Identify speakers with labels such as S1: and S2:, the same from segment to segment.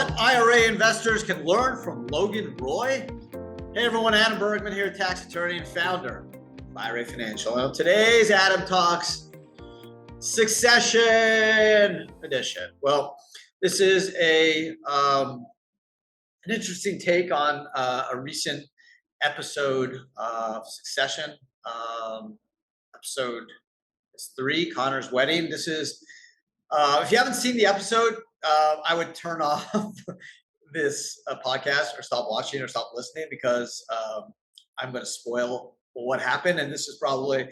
S1: What IRA investors can learn from Logan Roy? Hey everyone, Adam Bergman here, tax attorney and founder of IRA Financial. And on today's Adam Talks Succession Edition. Well, this is an interesting take on a recent episode of Succession. Episode 3, Connor's wedding. This is, if you haven't seen the episode, I would turn off this podcast or stop watching or stop listening because I'm going to spoil what happened. And this is probably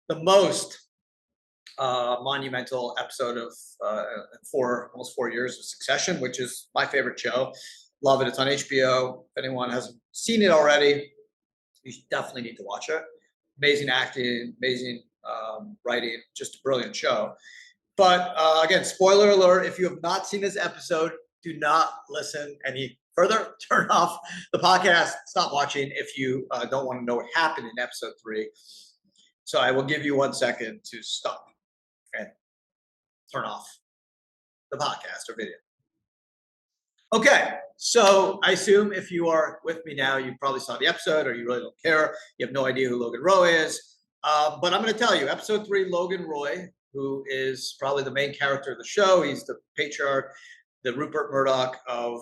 S1: the most monumental episode of almost 4 years of Succession, which is my favorite show. Love it. It's on HBO. If anyone hasn't seen it already, you definitely need to watch it. Amazing acting, amazing writing, just a brilliant show. But again, spoiler alert, if you have not seen this episode, do not listen any further. Turn off the podcast, stop watching if you don't want to know what happened in episode 3. So I will give you 1 second to stop and turn off the podcast or video. Okay, so I assume if you are with me now, you probably saw the episode or you really don't care. You have no idea who Logan Roy is. But I'm going to tell you, episode 3, Logan Roy, who is probably the main character of the show. He's the patriarch, the Rupert Murdoch of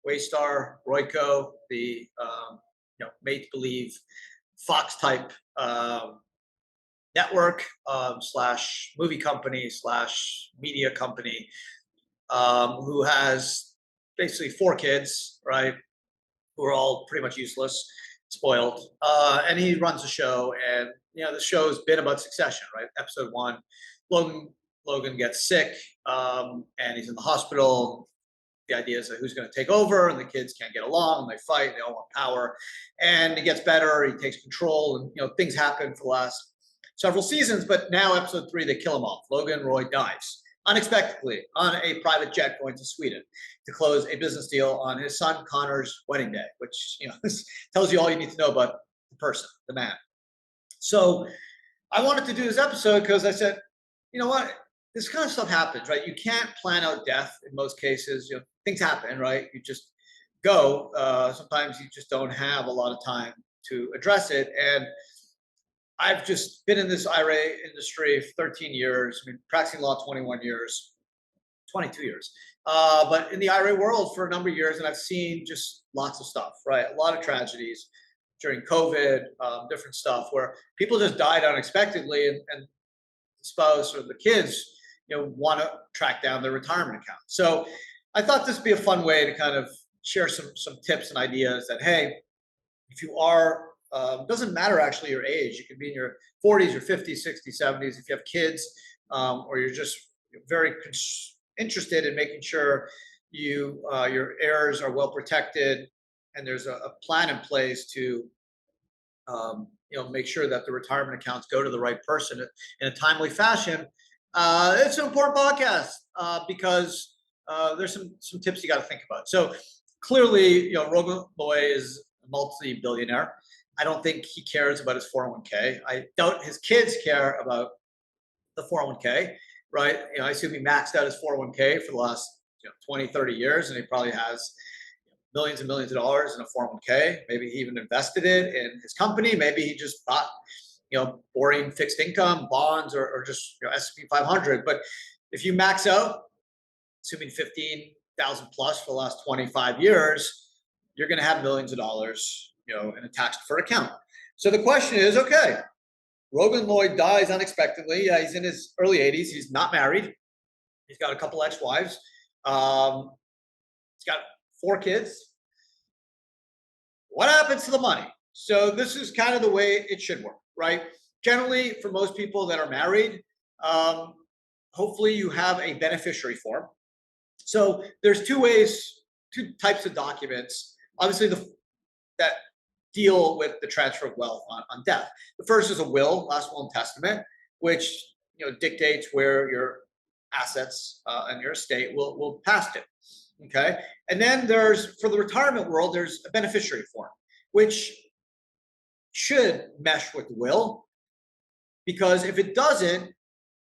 S1: Waystar, Royco, the make-believe Fox type network slash movie company slash media company, who has basically 4 kids, right, who are all pretty much useless, spoiled, and he runs a show. And the show's been about succession, right? Episode 1, Logan gets sick, and he's in the hospital. The idea is that who's going to take over, and the kids can't get along, and they fight, they all want power, and it gets better, he takes control, and things happen for the last several seasons. But now episode 3, they kill him off. Logan Roy dies unexpectedly on a private jet going to Sweden to close a business deal on his son Connor's wedding day, which this tells you all you need to know about the person, the man. So I wanted to do this episode because I said, you know what, this kind of stuff happens, right? You can't plan out death in most cases. Things happen, right? You just go. Sometimes you just don't have a lot of time to address it. And I've just been in this IRA industry for 13 years. I mean, practicing law 21 years, 22 years. But in the IRA world for a number of years, and I've seen just lots of stuff, right? A lot of tragedies during COVID, different stuff where people just died unexpectedly, and the spouse or the kids, want to track down their retirement account. So I thought this would be a fun way to kind of share some tips and ideas that, hey, if you are, doesn't matter actually your age, you can be in your 40s or 50s, 60s, 70s. If you have kids, or you're just very interested in making sure your heirs are well protected, and there's a plan in place to make sure that the retirement accounts go to the right person in a timely fashion. It's an important podcast because there's some tips you got to think about. So clearly, Logan Roy is a multi-billionaire. I don't think he cares about his 401k. I doubt his kids care about the 401k, right? I assume he maxed out his 401k for the last 20, 30 years, and he probably has millions and millions of dollars in a 401k. Maybe he even invested it in his company. Maybe he just bought boring fixed income bonds or just S&P 500. But if you max out, assuming 15,000 plus for the last 25 years, you're going to have millions of dollars, in a tax-deferred account. So the question is, okay, Logan Roy dies unexpectedly. He's in his early 80s. He's not married. He's got a couple ex-wives. He's got 4 kids. What happens to the money? So this is kind of the way it should work, right? Generally, for most people that are married, hopefully you have a beneficiary form. So there's 2 types of documents, obviously, that deal with the transfer of wealth on death. The first is a will, last will and testament, which dictates where your assets and your estate will pass to. Okay, and then for the retirement world, there's a beneficiary form, which should mesh with the will, because if it doesn't,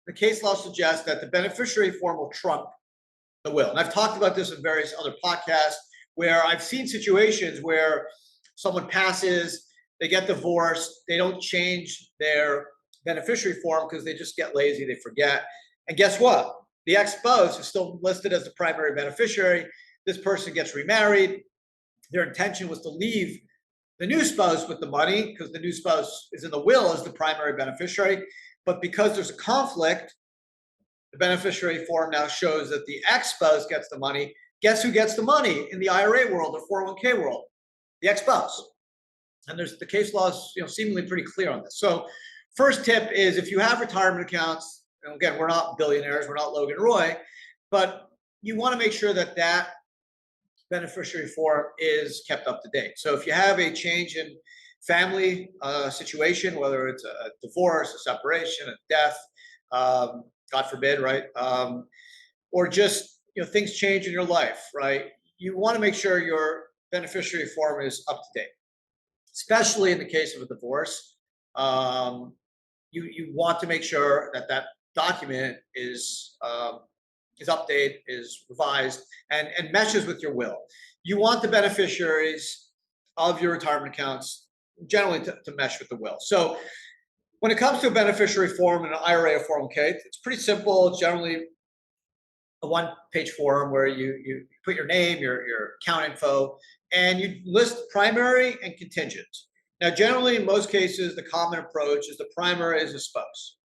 S1: the case law suggests that the beneficiary form will trump the will. And I've talked about this in various other podcasts where I've seen situations where someone passes, they get divorced, they don't change their beneficiary form because they just get lazy, they forget. And guess what? The ex-spouse is still listed as the primary beneficiary. This person gets remarried. Their intention was to leave the new spouse with the money because the new spouse is in the will as the primary beneficiary. But because there's a conflict, the beneficiary form now shows that the ex-spouse gets the money. Guess who gets the money in the IRA world or 401k world? The ex-spouse. And there's the case law is seemingly pretty clear on this. So first tip is if you have retirement accounts, and again, we're not billionaires, we're not Logan Roy, but you want to make sure that that beneficiary form is kept up to date. So if you have a change in family situation, whether it's a divorce, a separation, a death, God forbid, right? Or just things change in your life, right? You want to make sure your beneficiary form is up to date, especially in the case of a divorce. You want to make sure that that document is updated, is revised, and meshes with your will. You want the beneficiaries of your retirement accounts generally to mesh with the will. So when it comes to a beneficiary form in an IRA or 401k, it's pretty simple. It's generally a one-page form where you put your name, your account info, and you list primary and contingent. Now, generally, in most cases, the common approach is the primary is the spouse.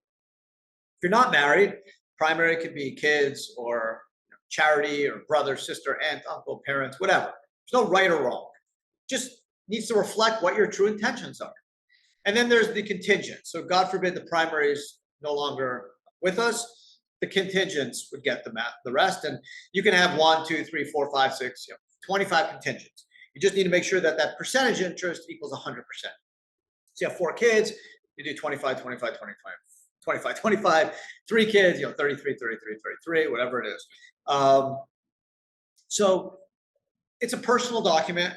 S1: If you're not married, primary could be kids or charity or brother, sister, aunt, uncle, parents, whatever. There's no right or wrong. Just needs to reflect what your true intentions are. And then there's the contingent. So God forbid the primary is no longer with us, the contingents would get the rest. And you can have 1, 2, 3, 4, 5, 6, 25 contingents. You just need to make sure that that percentage interest equals 100%. So you have 4 kids, you do 25, 25, 25, 25, 25, 3 kids, 33, 33, 33, whatever it is. So it's a personal document.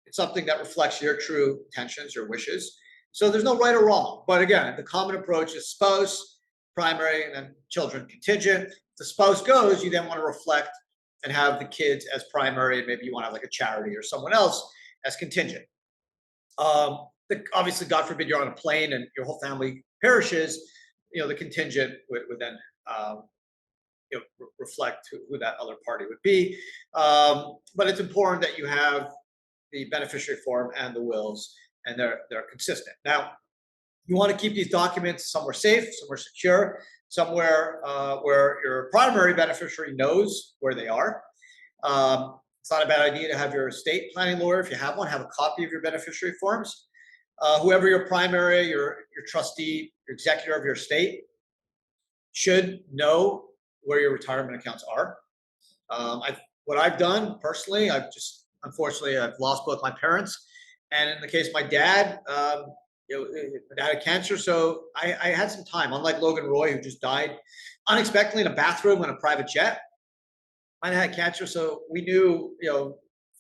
S1: It's something that reflects your true intentions, your wishes. So there's no right or wrong. But again, the common approach is spouse, primary, and then children contingent. If the spouse goes, you then want to reflect and have the kids as primary, and maybe you want to have like a charity or someone else as contingent. Obviously, God forbid you're on a plane and your whole family perishes, the contingent would then reflect who that other party would be. But it's important that you have the beneficiary form and the wills, and they're consistent. Now, you want to keep these documents somewhere safe, somewhere secure, somewhere where your primary beneficiary knows where they are. It's not a bad idea to have your estate planning lawyer, if you have one, have a copy of your beneficiary forms. Whoever your primary, your trustee, your executor of your estate should know where your retirement accounts are. What I've done personally, unfortunately, I've lost both my parents. And in the case of my dad, my dad had cancer. So I had some time, unlike Logan Roy, who just died unexpectedly in a bathroom in a private jet. I had cancer. So we knew,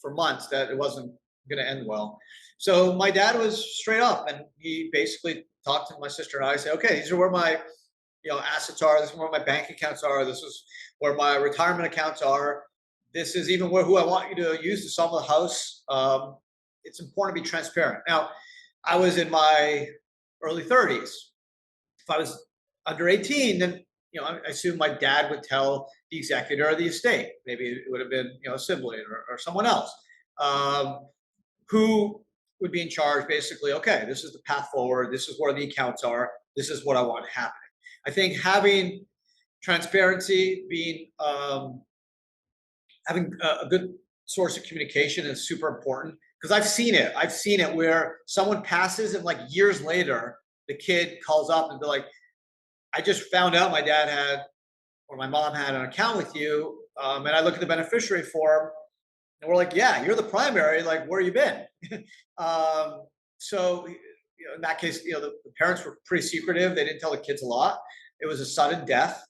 S1: for months that it wasn't going to end well. So my dad was straight up, and he basically talked to my sister and I, say, okay, these are where my assets are. This is where my bank accounts are. This is where my retirement accounts are. This is even who I want you to use to sell the house. It's important to be transparent. Now, I was in my early 30s. If I was under 18, then I assume my dad would tell the executor of the estate. Maybe it would have been a sibling or someone else who would be in charge. Basically, okay, this is the path forward. This is where the accounts are. This is what I want happening. I think having transparency, having a good source of communication is super important, because I've seen it. I've seen it where someone passes and like years later, the kid calls up and be like, I just found out my dad had, or my mom had an account with you. And I look at the beneficiary form and we're like, yeah, you're the primary. Like, where you been? So in that case, the parents were pretty secretive. They didn't tell the kids a lot. It was a sudden death.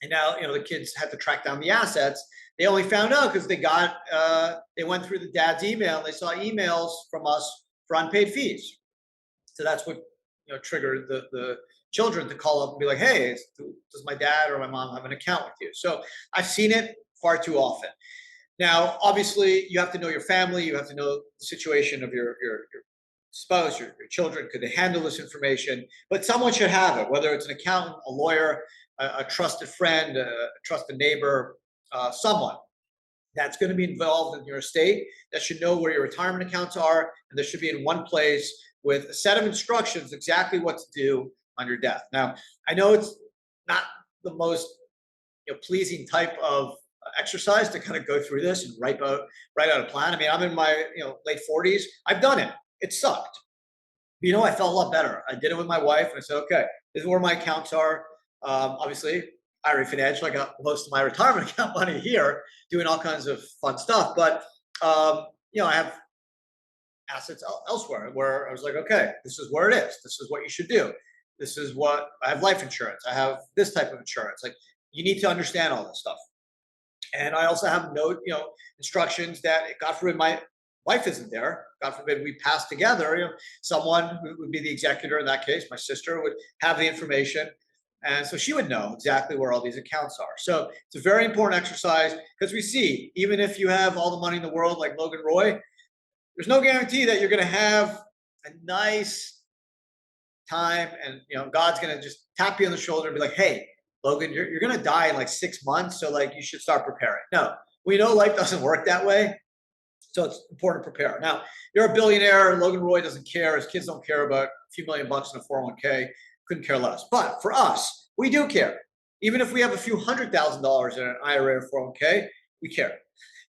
S1: And now, the kids had to track down the assets. They only found out because they went through the dad's email and they saw emails from us for unpaid fees. So that's what, triggered the children to call up and be like, hey, does my dad or my mom have an account with you? So I've seen it. far too often. Now, obviously, you have to know your family. You have to know the situation of your spouse, your children. Could they handle this information? But someone should have it, whether it's an accountant, a lawyer, a trusted friend, a trusted neighbor, someone that's going to be involved in your estate that should know where your retirement accounts are, and they should be in one place with a set of instructions exactly what to do on your death. Now, I know it's not the most pleasing type of exercise to kind of go through this and write out a plan. I mean, I'm in my late 40s. I've done it. It sucked. I felt a lot better. I did it with my wife, and I said, okay, this is where my accounts are. Obviously, IRA Financial. I got most of my retirement account money here, doing all kinds of fun stuff. But I have assets elsewhere where I was like, okay, this is where it is. This is what you should do. This is what I have: life insurance. I have this type of insurance. Like, you need to understand all this stuff. And I also have instructions that, God forbid my wife isn't there, God forbid we pass together, someone who would be the executor in that case, my sister, would have the information. And so she would know exactly where all these accounts are. So it's a very important exercise, because we see, even if you have all the money in the world like Logan Roy, there's no guarantee that you're going to have a nice time, and God's going to just tap you on the shoulder and be like, hey, Logan, you're going to die in like 6 months, so like you should start preparing. No, we know life doesn't work that way. So it's important to prepare. Now, you're a billionaire. Logan Roy doesn't care. His kids don't care about a few $1 million in a 401k. Couldn't care less. But for us, we do care. Even if we have a few $100,000 in an IRA or 401k, we care.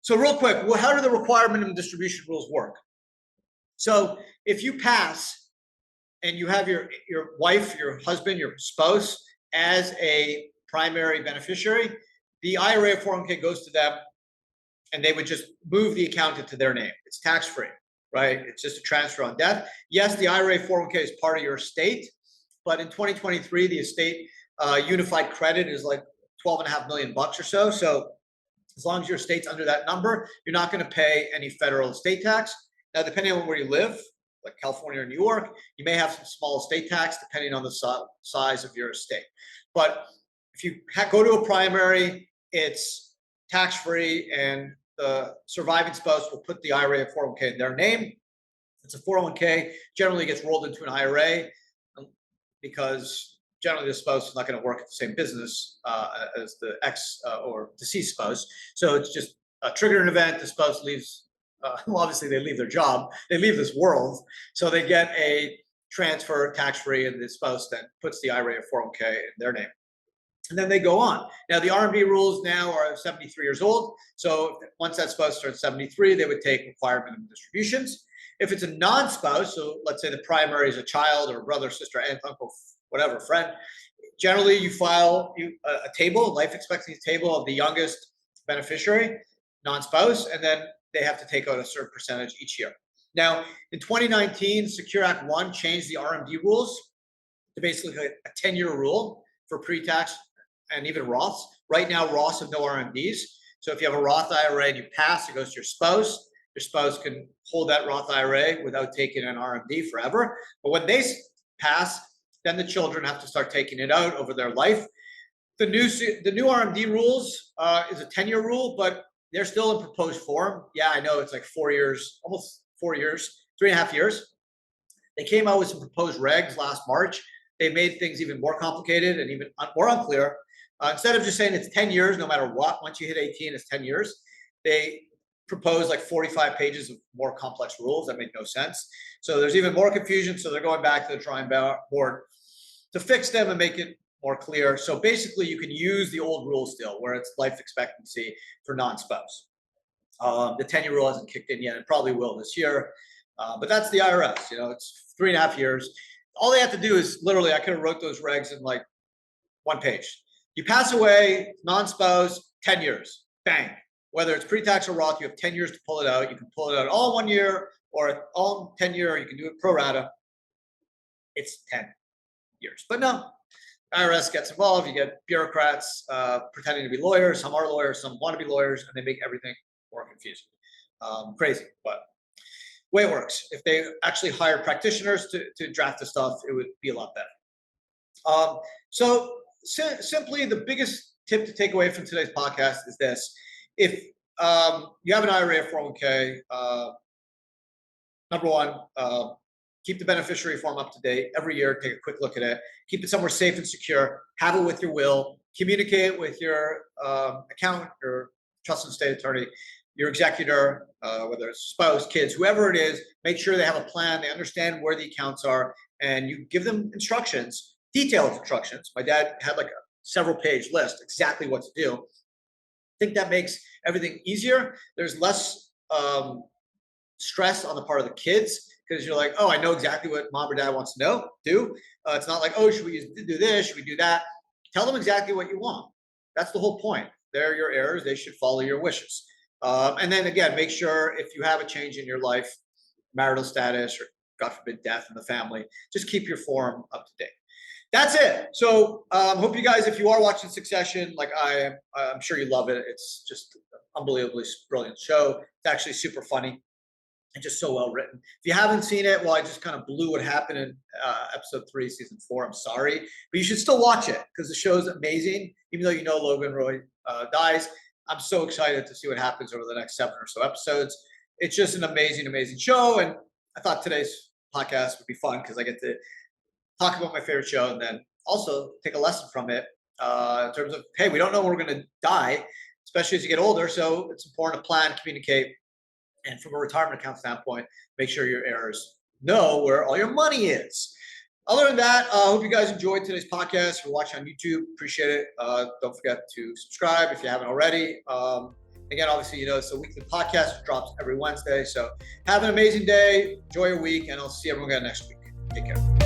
S1: So real quick, how do the required minimum distribution rules work? So if you pass and you have your wife, your husband, your spouse as a primary beneficiary, the IRA or 401k goes to them, and they would just move the account into their name. It's tax-free, right? It's just a transfer on death. Yes, the IRA 401k is part of your estate, but in 2023, the estate unified credit is like $12.5 million or so. So as long as your estate's under that number, you're not going to pay any federal estate tax. Now, depending on where you live, like California or New York, you may have some small estate tax depending on the size of your estate. But if you go to a primary, it's tax-free, and the surviving spouse will put the IRA or 401k in their name. It's a 401k, generally gets rolled into an IRA, because generally the spouse is not going to work at the same business as the ex or deceased spouse. So it's just a triggered event. The spouse leaves. Well, obviously they leave their job. They leave this world. So they get a transfer tax-free, and the spouse then puts the IRA or 401k in their name. And then they go on. Now, the RMD rules now are 73 years old. So once that spouse turns 73, they would take required minimum distributions. If it's a non-spouse, so let's say the primary is a child or a brother, sister, aunt, uncle, whatever, friend, generally you file a table, life expectancy table of the youngest beneficiary, non-spouse, and then they have to take out a certain percentage each year. Now, in 2019, Secure Act 1 changed the RMD rules to basically a 10-year rule for pre-tax and even Roths. Right now, Roths have no RMDs. So if you have a Roth IRA and you pass, it goes to your spouse. Your spouse can hold that Roth IRA without taking an RMD forever. But when they pass, then the children have to start taking it out over their life. The new RMD rules is a 10-year rule, but they're still in proposed form. Yeah, I know it's like 4 years, almost 4 years, 3.5 years. They came out with some proposed regs last March. They made things even more complicated and even more unclear. Instead of just saying it's 10 years, no matter what, once you hit 18, it's 10 years. They proposed like 45 pages of more complex rules that make no sense. So there's even more confusion. So they're going back to the drawing board to fix them and make it more clear. So basically, you can use the old rule still, where it's life expectancy for non-spouse. The 10-year rule hasn't kicked in yet. It probably will this year. But that's the IRS. It's 3.5 years. All they have to do is literally, I could have wrote those regs in like one page. You pass away, non-spouse, 10 years, bang. Whether it's pre-tax or Roth, you have 10 years to pull it out. You can pull it out all 1 year or all 10 year. You can do it pro rata. It's 10 years. But no, IRS gets involved. You get bureaucrats pretending to be lawyers. Some are lawyers, some want to be lawyers, and they make everything more confusing. Crazy, but way it works. If they actually hire practitioners to draft the stuff, it would be a lot better. So simply, the biggest tip to take away from today's podcast is this. if you have an IRA or 401k, number one, keep the beneficiary form up to date every year. Take a quick look at it. Keep it somewhere safe and secure. Have it with your will. Communicate with your accountant or trust and estate attorney, your executor, whether it's spouse, kids, whoever it is. Make sure they have a plan. They understand where the accounts are, and you give them instructions, detailed instructions. My dad had like a several-page list, exactly what to do. I think that makes everything easier. There's less stress on the part of the kids, because you're like, oh, I know exactly what mom or dad wants to do. It's not like, oh, should we do this? Should we do that? Tell them exactly what you want. That's the whole point. They're your heirs. They should follow your wishes. And then again, make sure if you have a change in your life, marital status, or God forbid, death in the family, just keep your form up to date. That's it. So hope you guys, if you are watching Succession, like I am, I'm sure you love it. It's just an unbelievably brilliant show. It's actually super funny and just so well written. If you haven't seen it, well, I just kind of blew what happened in episode 3, season 4. I'm sorry, but you should still watch it because the show's amazing. Even though you know Logan Roy dies, I'm so excited to see what happens over the next 7 or so episodes. It's just an amazing, amazing show. And I thought today's podcast would be fun because I get to talk about my favorite show and then also take a lesson from it in terms of, hey, we don't know when we're going to die, especially as you get older. So it's important to plan, communicate. And from a retirement account standpoint, make sure your heirs know where all your money is. Other than that, I hope you guys enjoyed today's podcast. If you're watching on YouTube, appreciate it. Don't forget to subscribe if you haven't already. Again, obviously, you know, it's a weekly podcast. It drops every Wednesday. So have an amazing day. Enjoy your week, and I'll see everyone again next week. Take care.